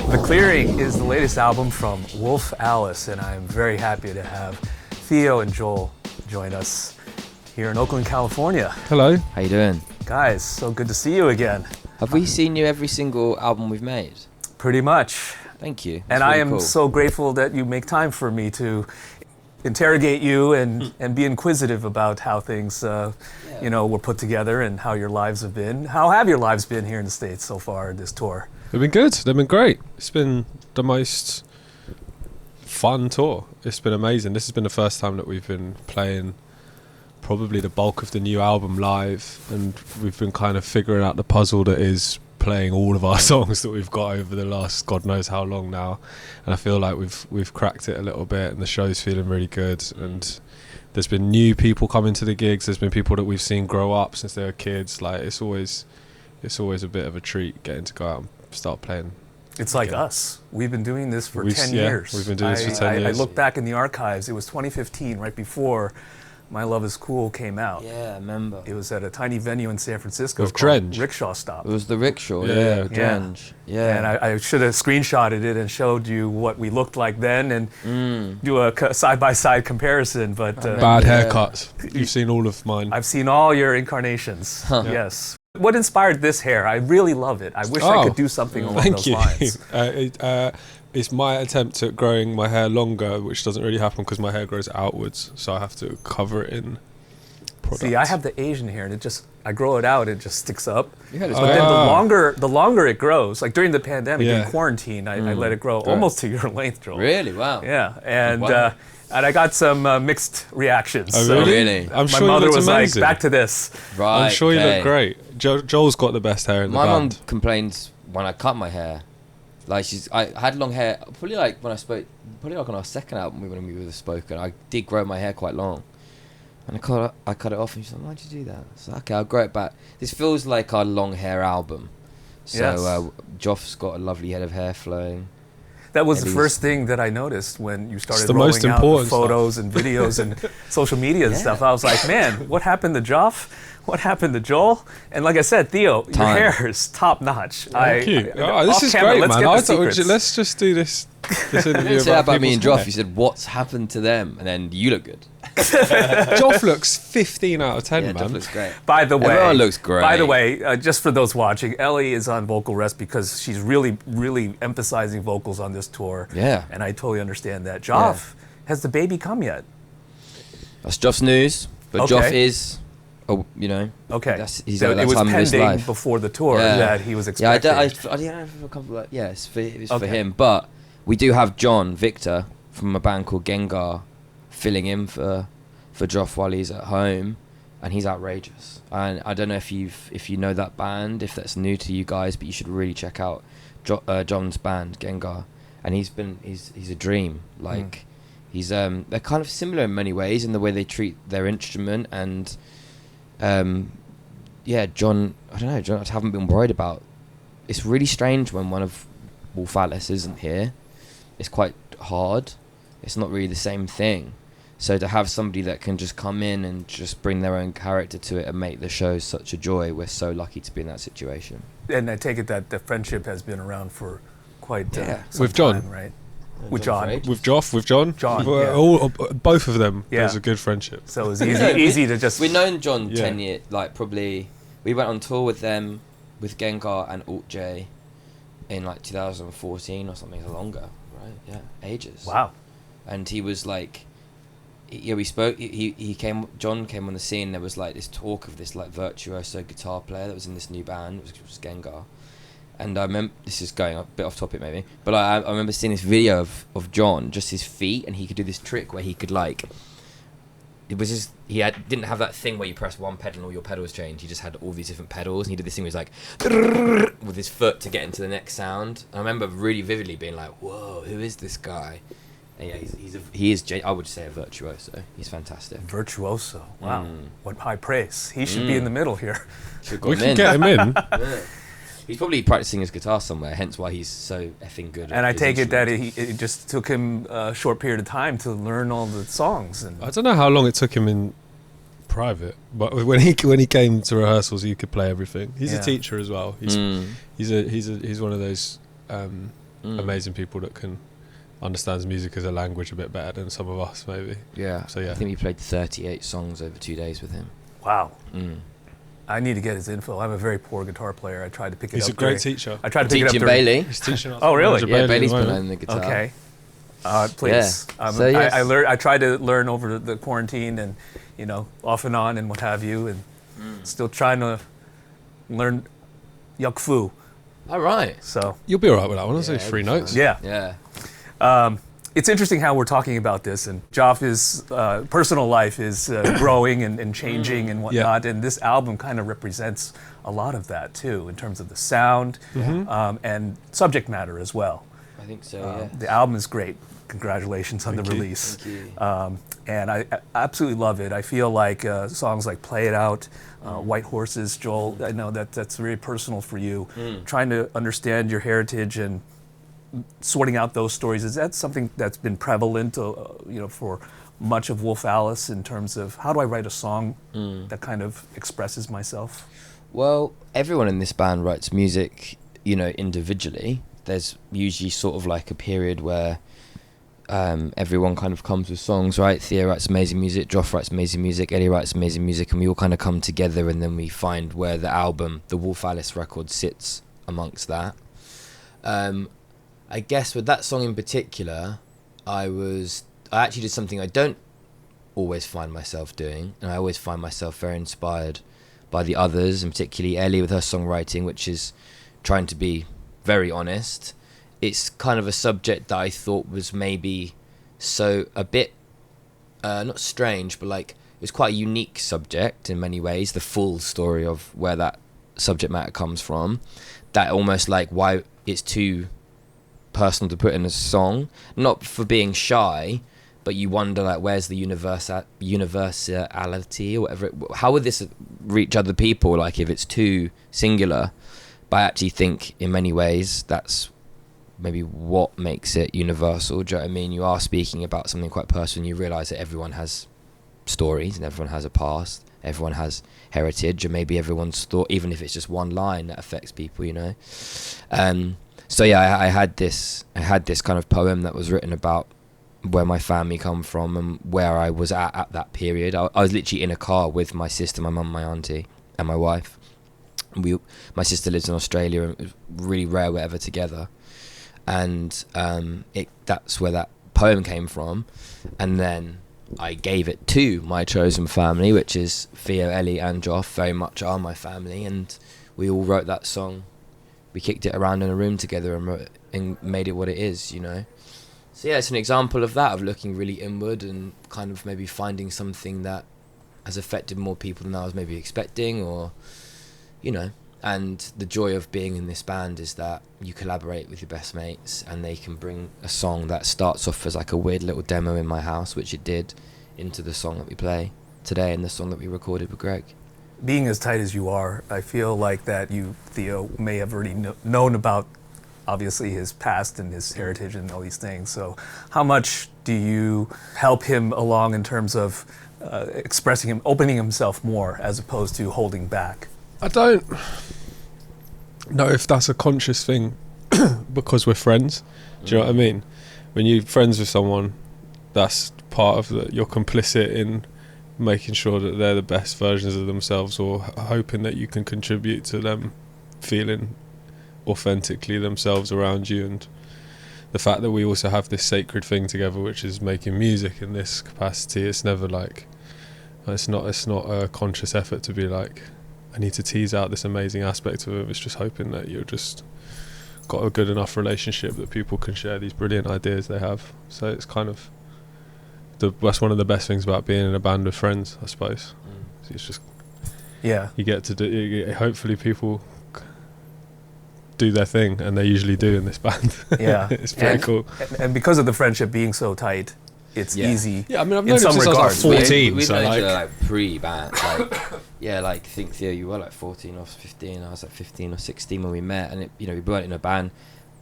The Clearing is the latest album from Wolf Alice, and I'm very happy to have Theo and Joel join us here in Oakland, California. Hello. How you doing? Guys, so good to see you again. Have we seen you every single album we've made? Pretty much. Thank you. And really I am cool. so grateful that you make time for me to interrogate you and be inquisitive about how things were put together and how your lives have been. How have your lives been here in the States so far this tour? They've been good. They've been great. It's been the most fun tour. It's been amazing. This has been the first time that we've been playing probably the bulk of the new album live, and we've been kind of figuring out the puzzle that is playing all of our songs that we've got over the last God knows how long now. And I feel like we've cracked it a little bit, and the show's feeling really good. And there's been new people coming to the gigs. There's been people that we've seen grow up since they were kids. Like it's always a bit of a treat getting to go out and start playing. It's like us. We've been doing this for 10 years. We've been doing this for 10 years. I look back in the archives. It was 2015, right before My Love Is Cool came out. Yeah, I remember. It was at a tiny venue in San Francisco With called Drench. Rickshaw Stop. It was the rickshaw, Yeah. Drench. Yeah. And I should have screenshotted it and showed you what we looked like then and do a side-by-side comparison. But Bad haircuts. You've seen all of mine. I've seen all your incarnations. Yes. What inspired this hair? I really love it. I wish I could do something along those lines. It's my attempt at growing my hair longer, which doesn't really happen because my hair grows outwards, so I have to cover it in product. See, I have the Asian hair, and I grow it out, it just sticks up. You had it But then the longer it grows, like during the pandemic, in quarantine, I let it grow almost to your length, Joel. Really? Wow. Yeah, and Wow. and I got some mixed reactions. Oh, So really? I'm my sure mother you was looked like, amazing. "Back to this." Right. I'm sure you okay. look great. Joel's got the best hair in My the mum band. complains when I cut my hair. Like I had long hair, probably like on our second album when we were spoken, I did grow my hair quite long. And I cut it off, and she's like, "Why'd you do that?" So okay, I'll grow it back. This feels like our long hair album. So Yes. Joff's got a lovely head of hair flowing. That was the Eddie's- first thing that I noticed when you started the rolling most out the important photos and videos and social media and Yeah. stuff. I was like, man, what happened to Joff? What happened to Joel? And like I said, Theo, your Time. hair is top notch. Thank you. This off is camera, great, let's man. get the I thought secrets. let's just do this You interview didn't say that about me and people's Joff. You said, "What's happened to them?" And then you look good. hair. Joff looks 15 out of 10, Yeah, man. Joff looks great. By the way, Everyone looks great. By the way, just for those watching, Ellie is on vocal rest because she's really, really emphasizing vocals on this tour. Yeah. And I totally understand that. Joff, has the baby come yet? That's Joff's news, but Okay. Joff is, Okay. he's So at that it was time of his pending life. before the tour Yeah. that he was Yeah, I expecting. don't know if I feel like, yeah, it's for Okay. him. But we do have John Victor from a band called Gengahr filling in for Joff while he's at home, and he's outrageous. And I don't know if you know that band, if that's new to you guys, but you should really check out John's band Gengahr. And he's a dream. Like they're kind of similar in many ways in the way they treat their instrument and. John, I don't know, John, I haven't been worried about. It's really strange when one of Wolf Alice isn't here. It's quite hard. It's not really the same thing. So to have somebody that can just come in and just bring their own character to it and make the show such a joy, we're so lucky to be in that situation. And I take it that the friendship has been around for quite some With John? time, right? With John. With John? John, Well, both of them, Yeah. there's a good friendship. So it was easy to just... We've known John Yeah. 10 years, like probably, we went on tour with them, with Gengahr and Alt J in like 2014 or something longer, right? Yeah, ages. Wow. And he was like, we spoke, John came on the scene, there was like this talk of this like virtuoso guitar player that was in this new band, which was Gengahr. And I remember, this is going a bit off topic maybe, but I remember seeing this video of John, just his feet, and he could do this trick where he could like, it was just, didn't have that thing where you press one pedal and all your pedals change. He just had all these different pedals, and he did this thing where he was like, with his foot to get into the next sound. And I remember really vividly being like, whoa, who is this guy? And yeah, he is, I would say, a virtuoso. He's fantastic. Virtuoso. Wow. What high praise. He should be in the middle here. We can get him in. Yeah. He's probably practicing his guitar somewhere, hence why he's so effing good. And at I his take it that instrument. it just took him a short period of time to learn all the songs. And I don't know how long it took him in private, but when he came to rehearsals, he could play everything. He's Yeah. a teacher as well. He's one of those amazing people that can understands music as a language a bit better than some of us, maybe. Yeah. So yeah, I think we played 38 songs over 2 days with him. Wow. I need to get his info. I'm a very poor guitar player. I tried to pick it up. he's a great teacher. I tried to pick it up. Teaching Bailey. He's teaching us. Oh, really? Yeah, Bailey's playing the guitar. Okay. Please. Yeah. So, yes. I tried to learn over the quarantine and, off and on and what have you, and still trying to learn Yuk Fu. All right. So You'll be all right with that one. That's only 3 notes. yeah. Yeah. It's interesting how we're talking about this, and Joff's personal life is growing and changing and whatnot, and this album kind of represents a lot of that too, in terms of the sound and subject matter as well. I think so, yeah. The album is great. Congratulations on the release. Thank you. And I absolutely love it. I feel like songs like Play It Out, White Horses, Joel, I know that's very personal for you. Trying to understand your heritage and sorting out those stories, is that something that's been prevalent for much of Wolf Alice in terms of how do I write a song that kind of expresses myself? Well, everyone in this band writes music, individually. There's usually sort of like a period where everyone kind of comes with songs, right? Theo writes amazing music, Joff writes amazing music, Eddie writes amazing music, and we all kind of come together, and then we find where the album, the Wolf Alice record, sits amongst that. I guess with that song in particular, I actually did something I don't always find myself doing, and I always find myself very inspired by the others, and particularly Ellie with her songwriting, which is trying to be very honest. It's kind of a subject that I thought was maybe a bit, not strange, but like it was quite a unique subject in many ways, the full story of where that subject matter comes from, that almost like why it's too personal to put in a song, not for being shy, but you wonder like where's the universality or whatever, how would this reach other people, like if it's too singular. But I actually think in many ways that's maybe what makes it universal. Do you know what I mean? You are speaking about something quite personal, and you realise that everyone has stories and everyone has a past, everyone has heritage, and maybe everyone's thought, even if it's just one line that affects people, So yeah, I had this kind of poem that was written about where my family come from and where I was at that period. I was literally in a car with my sister, my mum, my auntie, and my wife. My sister lives in Australia, and it was really rare we're ever together. And that's where that poem came from. And then I gave it to my chosen family, which is Theo, Ellie, and Joff. Very much are my family, and we all wrote that song. We kicked it around in a room together and made it what it is, So yeah, it's an example of that, of looking really inward and kind of maybe finding something that has affected more people than I was maybe expecting, or, And the joy of being in this band is that you collaborate with your best mates, and they can bring a song that starts off as like a weird little demo in my house, which it did, into the song that we play today and the song that we recorded with Greg. Being as tight as you are, I feel like that you, Theo, may have already known about, obviously, his past and his heritage and all these things. So how much do you help him along in terms of expressing him, opening himself more, as opposed to holding back? I don't know if that's a conscious thing because we're friends. Do you know what I mean? When you're friends with someone, that's part of you're complicit in making sure that they're the best versions of themselves, or hoping that you can contribute to them feeling authentically themselves around you. And the fact that we also have this sacred thing together, which is making music in this capacity, it's never like, it's not a conscious effort to be like, I need to tease out this amazing aspect of it. It's just hoping that you're just got a good enough relationship that people can share these brilliant ideas they have. So it's kind of that's one of the best things about being in a band with friends, I suppose. It's just, you get to do. Hopefully, people do their thing, and they usually do in this band. Yeah, it's pretty cool. And because of the friendship being so tight, it's easy. Yeah, I mean, I've known him since I was like 14. We've so known each other like pre-band. I think Theo, you were like 14 or 15. I was like 15 or 16 when we met, and we weren't in a band.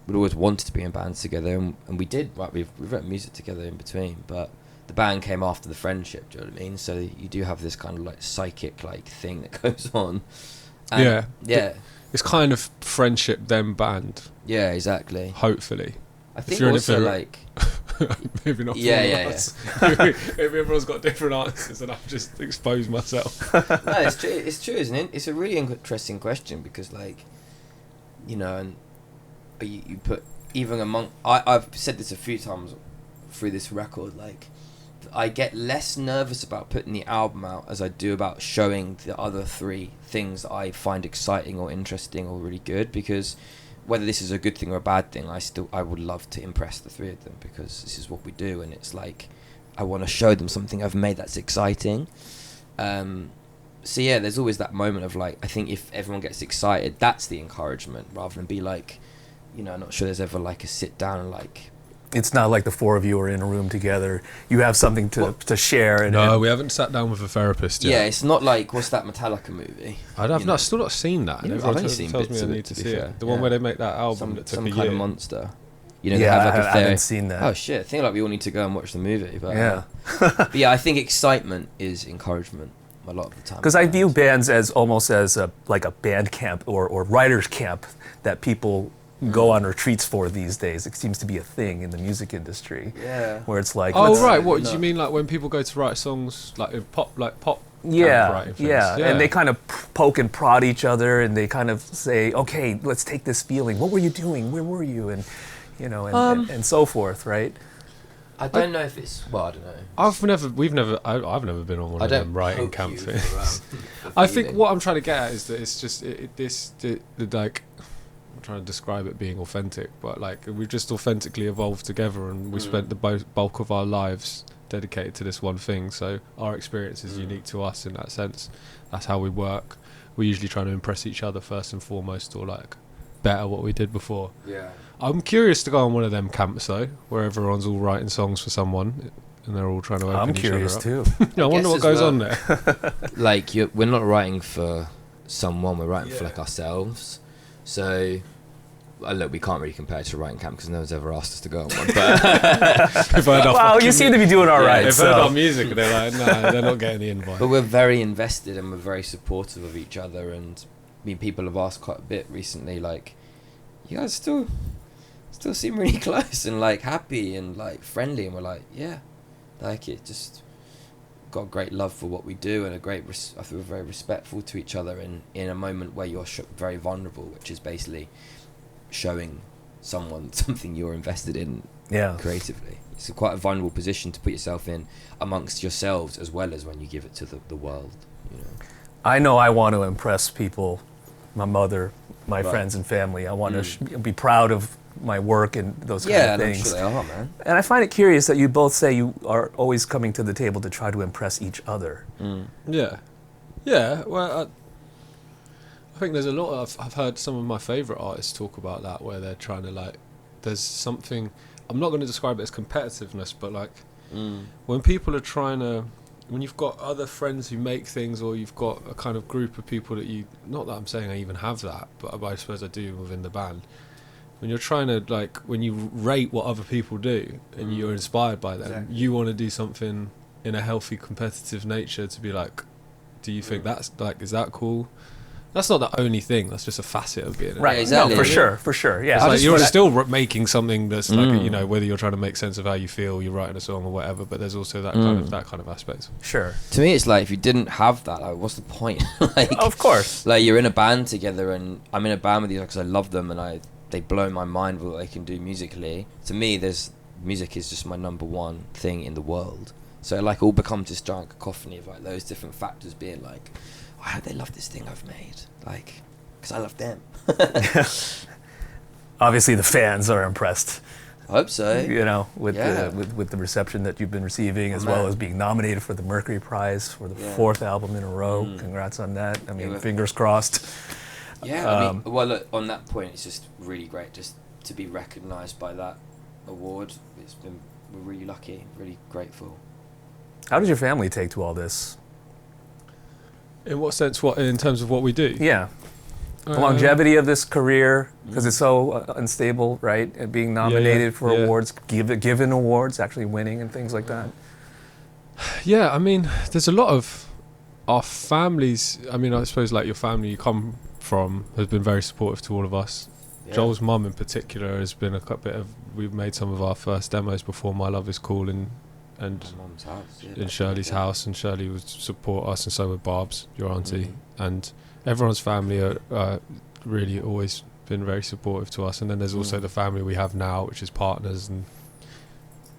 We'd always wanted to be in bands together, and we did. Right, we've written music together in between, but the band came after the friendship. Do you know what I mean? So you do have this kind of like psychic like thing that goes on. And it's kind of friendship then band. Yeah, exactly. Hopefully. I think you're in also it for- like Maybe not. Yeah. Maybe everyone's got different answers, and I've just exposed myself. no, it's true. It's true, isn't it? It's a really interesting question because, like, you know, and you put even among. I've said this a few times through this record. Like, I get less nervous about putting the album out as I do about showing the other three things that I find exciting or interesting or really good, because whether this is a good thing or a bad thing, I would love to impress the three of them, because this is what we do, and it's like I want to show them something I've made that's exciting. So yeah, there's always that moment of like, I think if everyone gets excited, that's the encouragement, rather than be like, you know, I'm not sure there's ever like a sit down and like. It's not like the four of you are in a room together. You have something to share. And, No, we haven't sat down with a therapist yet. Yeah, it's not like, what's that Metallica movie? I've still not seen that. You know, Everyone I've only tells seen me bits I of need it, to to be see fair. it. The one where they make that album that took some a kind year. of monster. You know, they yeah, have like I haven't seen that. Oh shit! I think like we all need to go and watch the movie. But Yeah. but yeah, I think excitement is encouragement a lot of the time. Because I view bands as almost as like a band camp or writers camp that people go on retreats for these days. It seems to be a thing in the music industry. Yeah. Where it's like, Oh let's- right, what No. do you mean? Like when people go to write songs, like in pop, Yeah, writing things? yeah, and they kind of poke and prod each other, and they kind of say, "Okay, let's take this feeling. What were you doing? Where were you?" And you know, and so forth, right? I don't know if it's. Well, I don't know. I've never been on one I of don't them writing poke camp you things. for I think feeling. what I'm trying to get at is that it's just the like, I'm trying to describe it being authentic, but like we've just authentically evolved together, and we spent the bulk of our lives dedicated to this one thing. So our experience is unique to us in that sense. That's how we work. We're usually trying to impress each other first and foremost, or like better what we did before. Yeah. I'm curious to go on one of them camps though, where everyone's all writing songs for someone, and they're all trying to open I'm each curious other up. too. I wonder guess what as goes well. on there. Like we're not writing for someone. We're writing for like ourselves. So. Look, we can't really compare to writing camp because no one's ever asked us to go on one. But Well, you seem to be doing all right. They've so. heard our music, and they're like, nah, they're not getting the invite. But we're very invested and we're very supportive of each other. And I mean, people have asked quite a bit recently, like, you guys still seem really close and like happy and like friendly. And we're like, yeah, like it just got a great love for what we do and a great, I feel very respectful to each other in a moment where you're very vulnerable, which is basically showing someone something you're invested in creatively. It's quite a vulnerable position to put yourself in amongst yourselves as well as when you give it to the world, you know. I know I want to impress people, my mother, my Right. friends and family. I want to be proud of my work and those kind of And I'm things. sure they are, man. And I find it curious that you both say you are always coming to the table to try to impress each other. Yeah. Well, I think there's a lot of. I've heard some of my favourite artists talk about that, where they're trying to like. There's something. I'm not going to describe it as competitiveness, but like when people are trying to. When you've got other friends who make things, or you've got a kind of group of people that you. Not that I'm saying I even have that, but I suppose I do within the band. When you're trying to like, when you rate what other people do and you're inspired by them, Exactly. you want to do something in a healthy competitive nature to be like, do you think that's like, is that cool? That's not the only thing. That's just a facet of being. Right. exactly. No, for sure. Yeah. It's I like just you're wanna- still making something that's like, you know, whether you're trying to make sense of how you feel, you're writing a song or whatever. But there's also that kind of aspect. Sure. To me, it's like if you didn't have that, like, what's the point? Like, Of course. like you're in a band together, and I'm in a band with you because I love them, and they blow my mind with what they can do musically. To me, music is just my number one thing in the world. So it like all becomes this giant cacophony of like those different factors being like, I hope they love this thing I've made, like, because I love them. Obviously, the fans are impressed. I hope so. You know, with Yeah. with the reception that you've been receiving, as Oh, well man. as being nominated for the Mercury Prize for the Yeah. fourth album in a row. Congrats on that. I mean, Yeah. fingers crossed. Yeah, I mean, well, look, on that point, it's just really great just to be recognised by that award. We're really lucky, really grateful. How does your family take to all this? In what sense? What in terms of what we do? Yeah. The longevity of this career, because it's so unstable, right? And being nominated for awards, given awards, actually winning and things like that. Yeah, I mean, there's a lot of our families. I mean, I suppose like your family, you come from has been very supportive to all of us. Yeah. Joel's mum in particular has been a bit of. We've made some of our first demos before My Love Is Cool and My mum's house. Yeah, in Shirley's house, and Shirley would support us, and so would Barb's, your auntie, and everyone's family are really always been very supportive to us. And then there's also the family we have now, which is partners and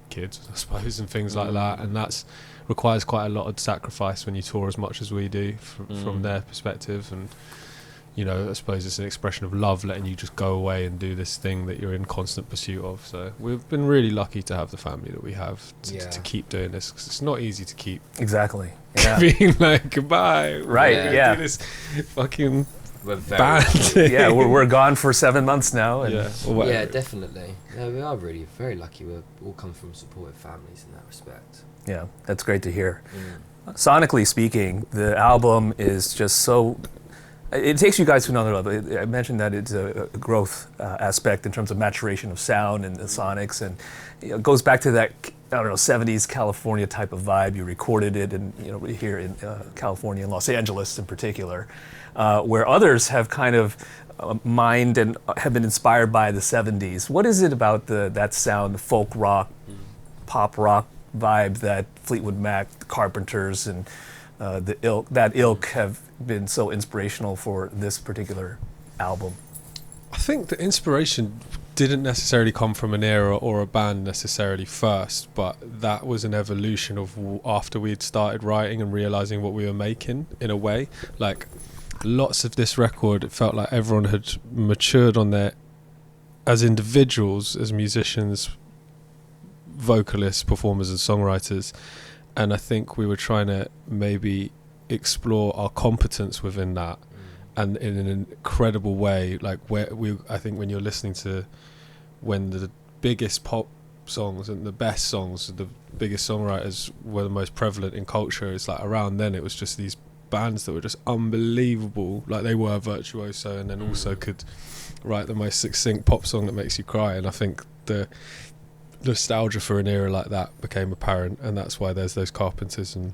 kids, I suppose, and things like that, and that's requires quite a lot of sacrifice when you tour as much as we do from their perspective. And you know, I suppose it's an expression of love, letting you just go away and do this thing that you're in constant pursuit of. So we've been really lucky to have the family that we have to keep doing this, because it's not easy to keep Exactly. Yeah. being like, goodbye, Right, yeah. do this fucking We're very band. Yeah, we're gone for 7 months now. And yeah, definitely. Yeah, we are really very lucky. We all come from supportive families in that respect. Yeah, that's great to hear. Sonically speaking, the album is just so... It takes you guys to another level. I mentioned that it's a growth aspect in terms of maturation of sound and the sonics, and it goes back to that, I don't know, 70s California type of vibe. You recorded it in, here in California, in Los Angeles in particular, where others have kind of mined and have been inspired by the 70s. What is it about that sound, the folk rock, pop rock vibe that Fleetwood Mac, the Carpenters, and that ilk have been so inspirational for this particular album? I think the inspiration didn't necessarily come from an era or a band necessarily first, but that was an evolution of after we'd started writing and realizing what we were making, in a way. Like, lots of this record, it felt like everyone had matured on their, as individuals, as musicians, vocalists, performers and songwriters, and I think we were trying to maybe explore our competence within that, and in an incredible way. Like, I think when you're listening to when the biggest pop songs and the best songs, the biggest songwriters were the most prevalent in culture, it's like around then it was just these bands that were just unbelievable. Like, they were virtuoso and then also could write the most succinct pop song that makes you cry. And I think the nostalgia for an era like that became apparent, and that's why there's those Carpenters, and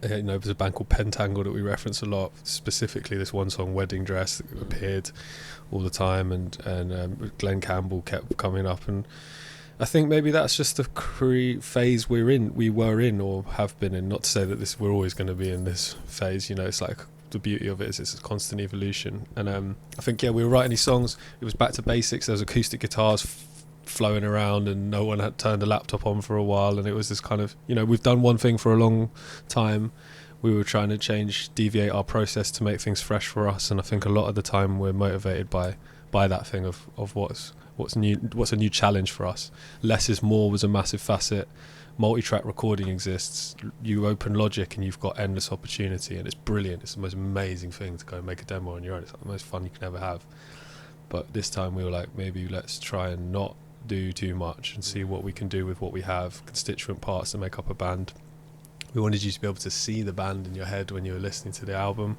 there's a band called Pentangle that we reference a lot, specifically this one song Wedding Dress that appeared all the time, and Glenn Campbell kept coming up. And I think maybe that's just the phase we were in or have been in. Not to say that we're always going to be in this phase, it's like the beauty of it is it's a constant evolution. And I think we were writing these songs, it was back to basics. There was acoustic guitars flowing around, and no one had turned a laptop on for a while, and it was this kind of, we've done one thing for a long time. We were trying to deviate our process to make things fresh for us, and I think a lot of the time we're motivated by that thing of what's new, what's a new challenge for us. Less is more was a massive facet. Multi-track recording exists. You open Logic and you've got endless opportunity, and it's brilliant. It's the most amazing thing to go and make a demo on your own. It's like the most fun you can ever have. But this time we were like, maybe let's try and not do too much and see what we can do with what we have, constituent parts that make up a band. We wanted you to be able to see the band in your head when you were listening to the album,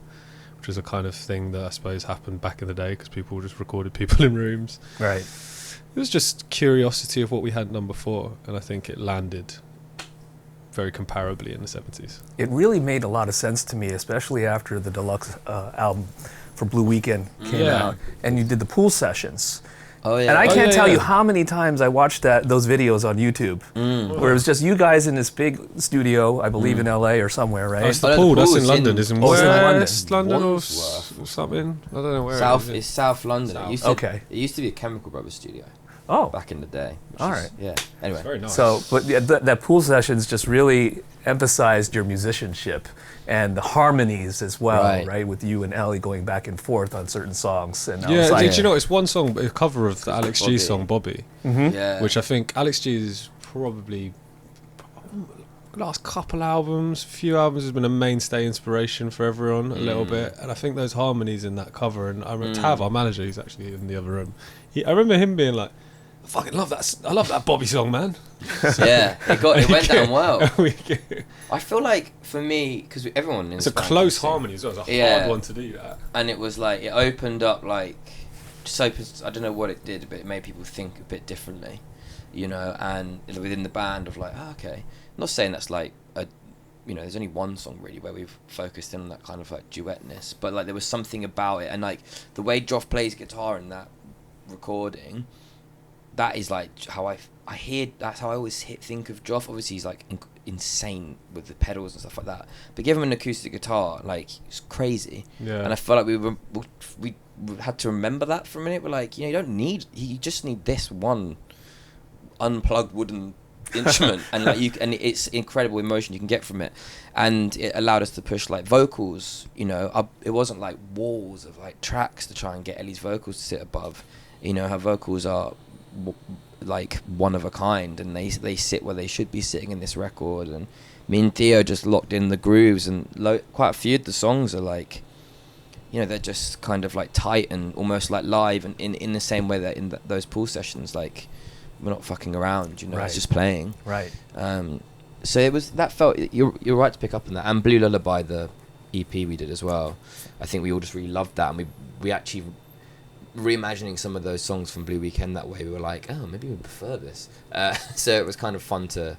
which was a kind of thing that I suppose happened back in the day because people just recorded people in rooms. Right. It was just curiosity of what we hadn't done before, and I think it landed very comparably in the 70s. It really made a lot of sense to me, especially after the deluxe album for Blue Weekend came out, and you did the pool sessions. Oh, yeah. And I can't tell you how many times I watched those videos on YouTube, where it was just you guys in this big studio, I believe in LA or somewhere, right? Oh, it's the pool. That's in London. It's in West London or something. I don't know where. It's South London. It used to be a Chemical Brothers studio. Oh, back in the day. All right. Yeah. Anyway. Very nice. So, but that pool sessions just really emphasized your musicianship and the harmonies as well, right? With you and Ellie going back and forth on certain songs. And did you know it's one song, a cover of the Alex G song Bobby, Yeah. which I think Alex G is probably last couple albums, few albums has been a mainstay inspiration for everyone a little bit, and I think those harmonies in that cover. And I remember Tav, our manager, who's actually in the other room, I remember him being like, I fucking love that. I love that Bobby song, man. Yeah, it went down well. I feel like for me, because everyone in it's a close harmony as well. It's a hard one to do that. And it was like it opened up I don't know what it did, but it made people think a bit differently, and within the band of like, okay. I'm not saying that's like a there's only one song really where we've focused in on that kind of like duetness, but like there was something about it, and like the way Joff plays guitar in that recording, that is like how I hear, that's how I always think of Joff. Obviously he's like insane with the pedals and stuff like that, but give him an acoustic guitar, like it's crazy. And I felt like we had to remember that for a minute. We're like, you just need this one unplugged wooden instrument, and like it's incredible emotion you can get from it, and it allowed us to push like vocals, up. It wasn't like walls of like tracks to try and get Ellie's vocals to sit above. Her vocals are like one of a kind, and they sit where they should be sitting in this record, and me and Theo just locked in the grooves, and quite a few of the songs are like, they're just kind of like tight and almost like live, and in the same way that in those pool sessions, like we're not fucking around, Right. It's just playing. Right. So it was, that felt, you're right to pick up on that. And Blue Lullaby, the EP we did as well, I think we all just really loved that, and we actually reimagining some of those songs from Blue Weekend that way, we were like, oh, maybe we prefer this. So it was kind of fun to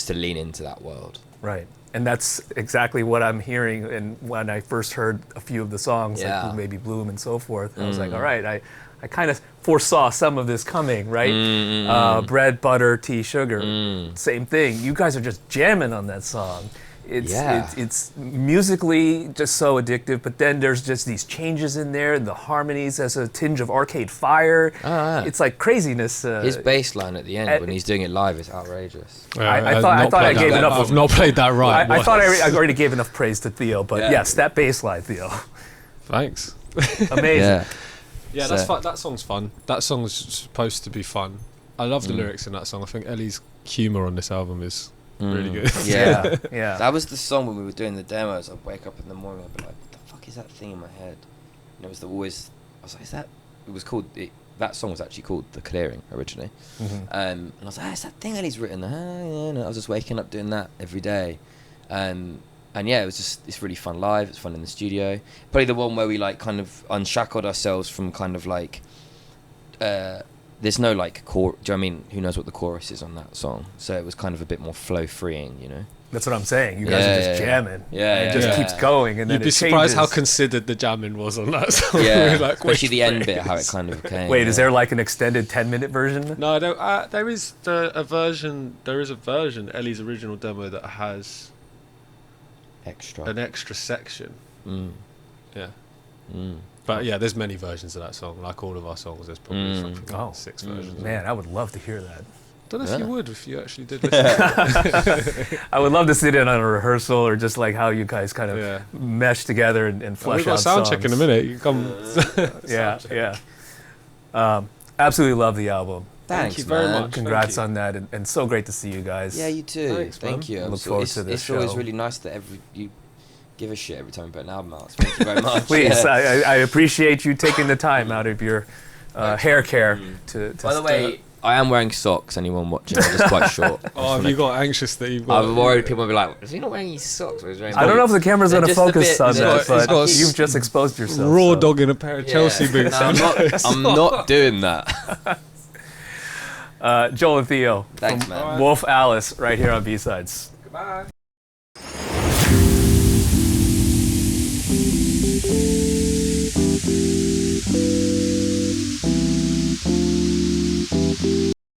lean into that world. Right. And that's exactly what I'm hearing. And when I first heard a few of the songs, like Blue Baby Bloom and so forth, I was like, all right, I kind of foresaw some of this coming, right? Bread, butter, tea, sugar, same thing. You guys are just jamming on that song. It's musically just so addictive, but then there's just these changes in there, the harmonies as a tinge of Arcade Fire. It's like craziness. His bass line at the end when he's doing it live is outrageous. I thought I gave enough. I've not played that right. I thought I already gave enough praise to Theo, but yes, that bass line, Theo. Thanks. Amazing. Yeah, that's fun. That song's fun. That song's supposed to be fun. I love the lyrics in that song. I think Ellie's humour on this album is really good. Yeah. That was the song when we were doing the demos. I'd wake up in the morning, I'd be like, what the fuck is that thing in my head? And it was I was like, is that, it was called, that song was actually called The Clearing originally. And I was like, it's that thing Ellie's written. And I was just waking up doing that every day. And yeah, it was just, it's really fun live, it's fun in the studio. Probably the one where we like kind of unshackled ourselves from kind of like, there's no like core, do you know what I mean? Who knows what the chorus is on that song? So it was kind of a bit more flow freeing, That's what I'm saying. You guys are just jamming. It just keeps going, and then You'd be surprised how considered the jamming was on that song. Like, especially the end bit, how it kind of came. Wait, is there like an extended 10-minute version? No, there is a version, Ellie's original demo that has an extra section. But yeah, there's many versions of that song. Like all of our songs, there's probably fucking 6 versions. Man, I would love to hear that. Don't know if you would, if you actually did listen. I would love to sit in on a rehearsal, or just like how you guys kind of mesh together and flesh we've got out sound songs. check in a minute. You come. Absolutely love the album. Thanks, Thank you very man. much. Congrats on that, and so great to see you guys. Yeah, you too. Thanks, Thank you. Look forward to this It's always show. really nice that you give a shit every time you put an album out. So thank you very much. Please, I appreciate you taking the time out of your hair care to. By the way, I am wearing socks. Anyone watching? I'm just quite short. Oh, have you got anxious that you've got? I'm worried people will be like, is he not wearing his socks? Or is he wearing I don't know if the camera's going to Just a focus bit- on he's that, got- but he's you've just exposed yourself. raw so. dog in a pair of Chelsea boots. No, I'm not doing that. Joel and Theo Thanks, from man. Wolf Alice right here on B-Sides. Goodbye.